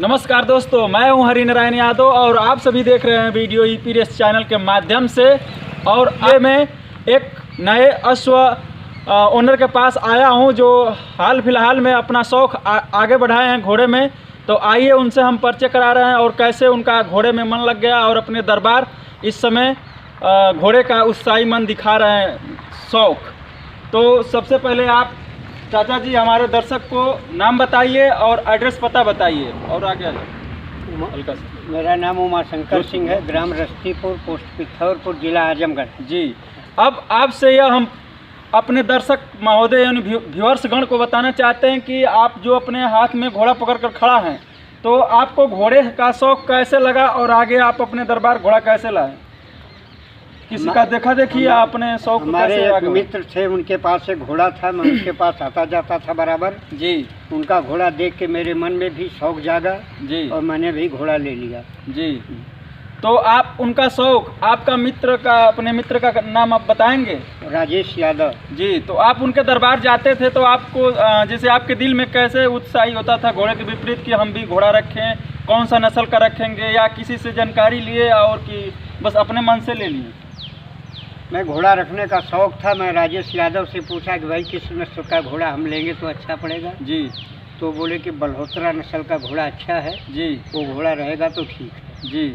नमस्कार दोस्तों, मैं हूं हरिनारायण यादव और आप सभी देख रहे हैं वीडियो ईपी रेस चैनल के माध्यम से। और आज मैं एक नए अश्व ओनर के पास आया हूं जो हाल फिलहाल में अपना शौक़ आगे बढ़ाए हैं घोड़े में। तो आइए उनसे हम परिचय करा रहे हैं और कैसे उनका घोड़े में मन लग गया और अपने दरबार इस समय घोड़े का उत्साही मन दिखा रहे हैं शौक़। तो सबसे पहले आप चाचा जी हमारे दर्शक को नाम बताइए और एड्रेस पता बताइए और आगे आ जाए हल्का सा। मेरा नाम उमाशंकर सिंह है, ग्राम रस्तीपुर, पोस्ट पिथौरपुर, जिला आजमगढ़। जी, अब आपसे यह हम अपने दर्शक महोदय यानी व्यूअर्स गण को बताना चाहते हैं कि आप जो अपने हाथ में घोड़ा पकड़कर खड़ा हैं, तो आपको घोड़े का शौक़ कैसे लगा और आगे आप अपने दरबार घोड़ा कैसे लाए? किसी का देखा देखी या अपने शौक़? हमारे एक मित्र थे, उनके पास एक घोड़ा था, मैं उनके पास आता जाता था बराबर जी। उनका घोड़ा देख के मेरे मन में भी शौक़ जागा जी और मैंने भी घोड़ा ले लिया जी। तो आप उनका शौक़, आपका मित्र का, अपने मित्र का नाम आप बताएंगे? राजेश यादव जी। तो आप उनके दरबार जाते थे तो आपको जैसे आपके दिल में कैसे उत्साही होता था घोड़े के विपरीत कि हम भी घोड़ा रखें, कौन सा नस्ल का रखेंगे, या किसी से जानकारी लिए और कि बस अपने मन से ले लिए? मैं घोड़ा रखने का शौक़ था। मैं राजेश यादव से पूछा कि भाई किस नस्ल का घोड़ा हम लेंगे तो अच्छा पड़ेगा जी। तो बोले कि बलहोत्रा नस्ल का घोड़ा अच्छा है जी, वो घोड़ा रहेगा तो ठीक है जी।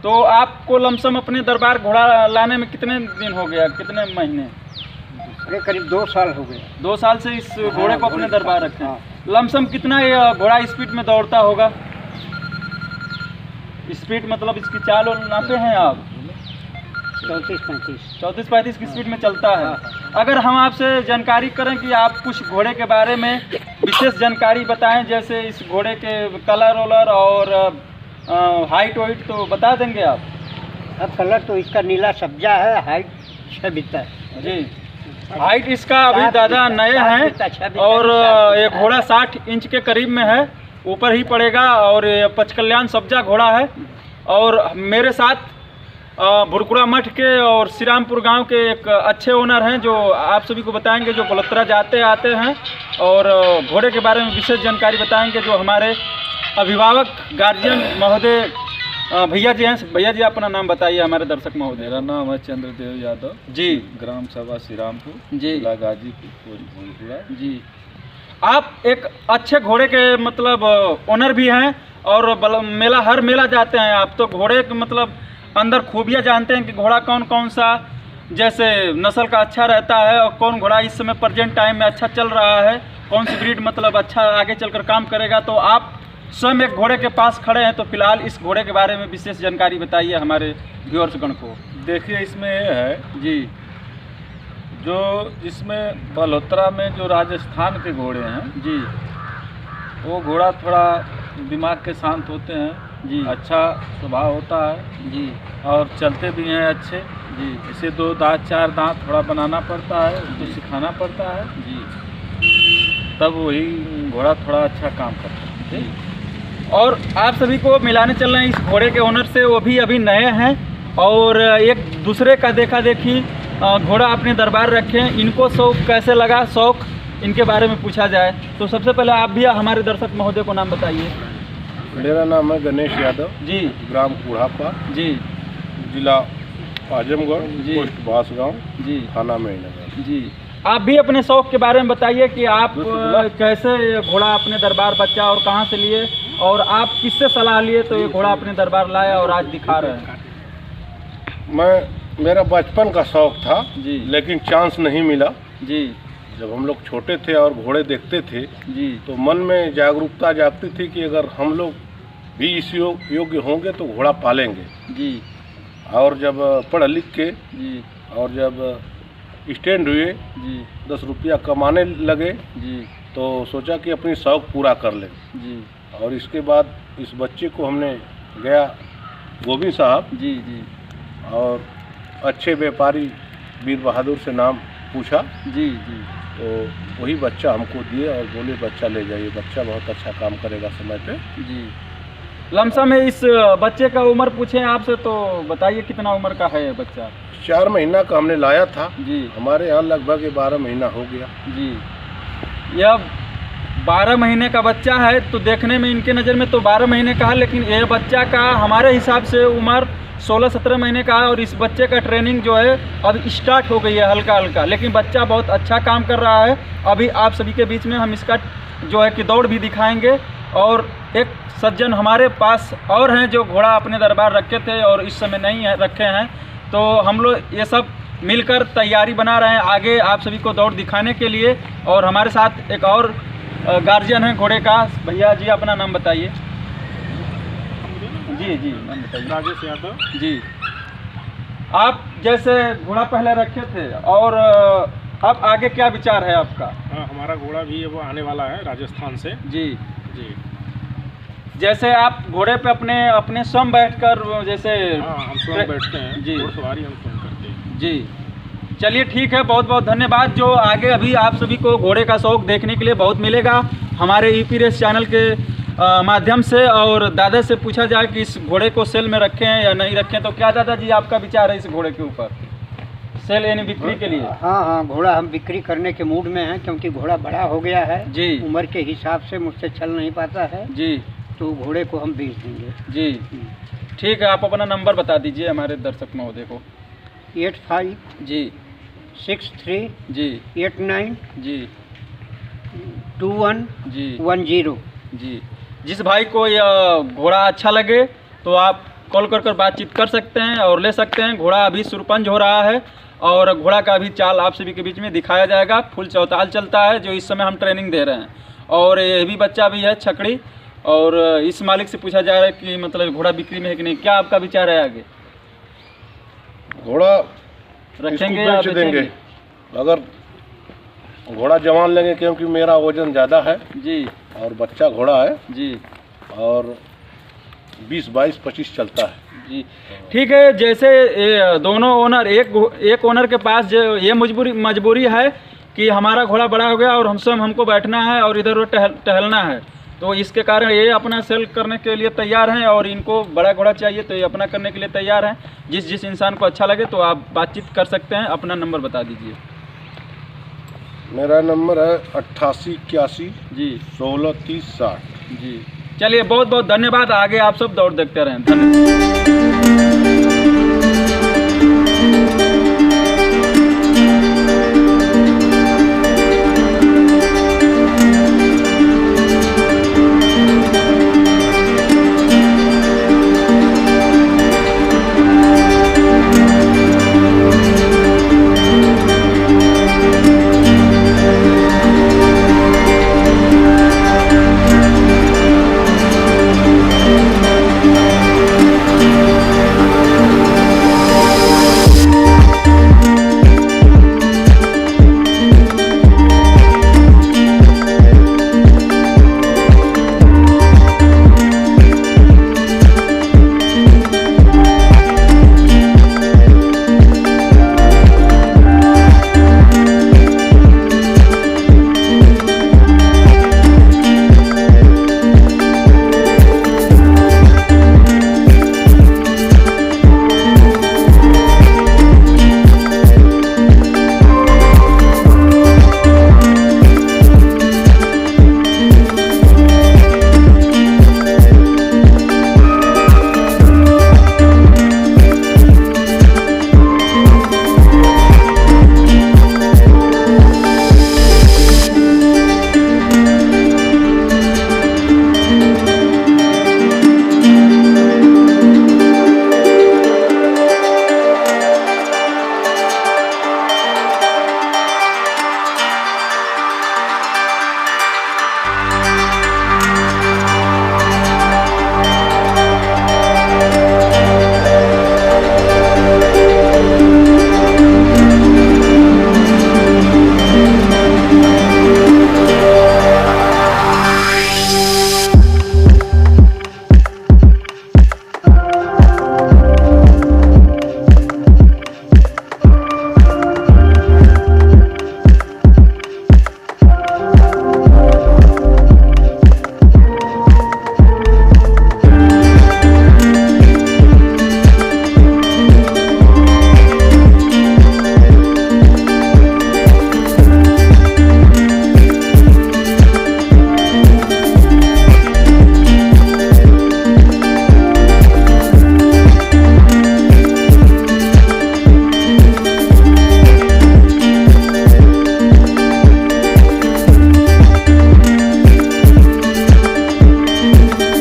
तो आपको लमसम अपने दरबार घोड़ा लाने में कितने दिन हो गया, कितने महीने? अरे करीब 2 साल हो गए। 2 साल से इस घोड़े को अपने दरबार रखे। लमसम कितना घोड़ा स्पीड में दौड़ता होगा? स्पीड मतलब इसकी चाल और नापे हैं आप? 34-35 की स्पीड में चलता है। अगर हम आपसे जानकारी करें कि आप कुछ घोड़े के बारे में विशेष जानकारी बताएं, जैसे इस घोड़े के कलर वलर और हाइट वाइट, तो बता देंगे आप? अब कलर तो इसका नीला सब्जा है, हाइट 6 बिता जी। हाइट इसका अभी ज़्यादा नए हैं और ये घोड़ा 60 इंच के करीब में है, ऊपर ही पड़ेगा। और पचकल्याण सब्जा घोड़ा है। और मेरे साथ भुरकुड़ा मठ के और श्रीरामपुर गांव के एक अच्छे ओनर हैं जो आप सभी को बताएंगे, जो बलोत्रा जाते आते हैं और घोड़े के बारे में विशेष जानकारी बताएंगे, जो हमारे अभिभावक गार्जियन महोदय भैया जी हैं। भैया जी अपना नाम बताइए हमारे दर्शक महोदय। मेरा नाम है चंद्रदेव यादव जी, ग्राम सभा श्रीरामपुर जी, जिला गाजीपुर जी। आप एक अच्छे घोड़े के मतलब ओनर भी हैं और हर मेला जाते हैं आप, तो घोड़े के मतलब अंदर खूबियाँ जानते हैं कि घोड़ा कौन कौन सा जैसे नस्ल का अच्छा रहता है और कौन घोड़ा इस समय प्रेजेंट टाइम में अच्छा चल रहा है, कौन सी ब्रीड मतलब अच्छा आगे चलकर काम करेगा। तो आप स्वयं एक घोड़े के पास खड़े हैं, तो फिलहाल इस घोड़े के बारे में विशेष जानकारी बताइए हमारे व्यूअर्स गण को। देखिए, इसमें ये है जी, जो इसमें बलहोत्रा में जो राजस्थान के घोड़े हैं जी, वो घोड़ा थोड़ा दिमाग के शांत होते हैं जी, अच्छा स्वभाव होता है जी, और चलते भी हैं अच्छे जी। इसे 2 दांत 4 दांत थोड़ा बनाना पड़ता है, उसको सिखाना पड़ता है जी, तब वही घोड़ा थोड़ा अच्छा काम करता है जी। और आप सभी को मिलाने चल रहे हैं इस घोड़े के ओनर से, वो भी अभी नए हैं और एक दूसरे का देखा देखी घोड़ा अपने दरबार रखे हैं, इनको शौक कैसे लगा, शौक इनके बारे में पूछा जाए तो सबसे पहले आप भी हमारे दर्शक महोदय को नाम बताइए। मेरा नाम है गणेश यादव जी। ग्राम कूढ़ापा जी। जिला आजमगढ़ जी। पोस्ट बांसगांव जी। थाना मेहनगर। जी। आप भी अपने शौक के बारे में बताइए कि आप कैसे ये घोड़ा अपने दरबार बच्चा और कहाँ से लिए और आप किससे सलाह लिए तो ये घोड़ा अपने दरबार लाया और आज दिखा रहे हैं। मेरा बचपन का शौक था जी। लेकिन चांस नहीं मिला जी। जब हम लोग छोटे थे और घोड़े देखते थे जी। तो मन में जागरूकता जागती थी कि अगर हम लोग भी इस योग्य होंगे तो घोड़ा पालेंगे जी। और जब पढ़ लिख के जी। और जब स्टैंड हुए जी। 10 रुपया कमाने लगे जी। तो सोचा कि अपनी शौक पूरा कर लें। जी। और इसके बाद इस बच्चे को हमने गया गोविंद साहब जी। जी। और अच्छे व्यापारी वीर बहादुर से नाम पूछा। जी। जी। तो वही बच्चा हमको दिए और बोले बच्चा ले जाइए, बच्चा बहुत अच्छा काम करेगा समय पे। जी। लमसम में इस बच्चे का उम्र पूछें आपसे तो बताइए कितना उम्र का है ये बच्चा? 4 महीना का हमने लाया था जी। हमारे यहाँ लगभग 12 महीना हो गया। जी। यह 12 महीने का बच्चा है तो देखने में इनके नज़र में तो 12 महीने का है, लेकिन यह बच्चा का हमारे हिसाब से उम्र 16-17 महीने का है और इस बच्चे का ट्रेनिंग जो है अब स्टार्ट हो गई है हल्का हल्का, लेकिन बच्चा बहुत अच्छा काम कर रहा है। अभी आप सभी के बीच में हम इसका जो है कि दौड़ भी दिखाएंगे। और एक सज्जन हमारे पास और हैं जो घोड़ा अपने दरबार रखे थे और इस समय नहीं है रखे हैं, तो हम लोग ये सब मिलकर तैयारी बना रहे हैं आगे आप सभी को दौड़ दिखाने के लिए। और हमारे साथ एक और गार्जियन है घोड़े का। भैया जी अपना नाम बताइए। जी। जी नाम बताइए। राजेश यादव। जी। आप जैसे घोड़ा पहले रखे थे और अब आगे क्या विचार है आपका? हमारा घोड़ा भी वो आने वाला है राजस्थान से। जी। जी। जैसे आप घोड़े पे अपने स्वयं बैठकर जैसे हम स्वयं बैठते हैं जी। घोड़सवारी हम स्वयं करते हैं। जी। चलिए ठीक है, बहुत बहुत धन्यवाद। जो आगे अभी आप सभी को घोड़े का शौक देखने के लिए बहुत मिलेगा हमारे ईपी रेस चैनल के माध्यम से। और दादा से पूछा जाए कि इस घोड़े को सेल में रखें या नहीं रखें तो क्या दादाजी आपका विचार है इस घोड़े के ऊपर, सेल यानी बिक्री के लिए? हाँ, घोड़ा हम बिक्री करने के मूड में हैं क्योंकि घोड़ा बड़ा हो गया है जी। उम्र के हिसाब से मुझसे चल नहीं पाता है जी। तो घोड़े को हम बेच देंगे। जी ठीक है, आप अपना नंबर बता दीजिए हमारे दर्शक महोदय को। 85 जी 63 जी 89 जी 21 जी 10। जी। जिस भाई को यह घोड़ा अच्छा लगे तो आप कॉल कर बातचीत कर सकते हैं और ले सकते हैं। घोड़ा अभी सुरपंज हो रहा है और घोड़ा का अभी चाल आप सभी के बीच में दिखाया जाएगा। फुल चौताल चलता है जो इस समय हम ट्रेनिंग दे रहे हैं। और ये भी बच्चा भी है छकड़ी। और इस मालिक से पूछा जा रहा है कि मतलब घोड़ा बिक्री में है कि नहीं, क्या आपका विचार है आगे? घोड़ा रखेंगे इसको या बेच देंगे बेचेंगे? अगर घोड़ा जवान लेंगे क्योंकि मेरा वजन ज़्यादा है जी। और बच्चा घोड़ा है जी। और 20, 22, 25 चलता है। जी ठीक है। जैसे दोनों ओनर एक ओनर के पास जो ये मजबूरी है कि हमारा घोड़ा बड़ा हो गया और हमको बैठना है और इधर उधर टहलना है, तो इसके कारण ये अपना सेल करने के लिए तैयार हैं और इनको बड़ा घोड़ा चाहिए तो ये अपना करने के लिए तैयार हैं। जिस इंसान को अच्छा लगे तो आप बातचीत कर सकते हैं। अपना नंबर बता दीजिए। मेरा नंबर है 88 81 जी 16 30 60। जी। चलिए बहुत बहुत धन्यवाद। आगे आप सब दौड़ देखते रहें। धन्यवाद।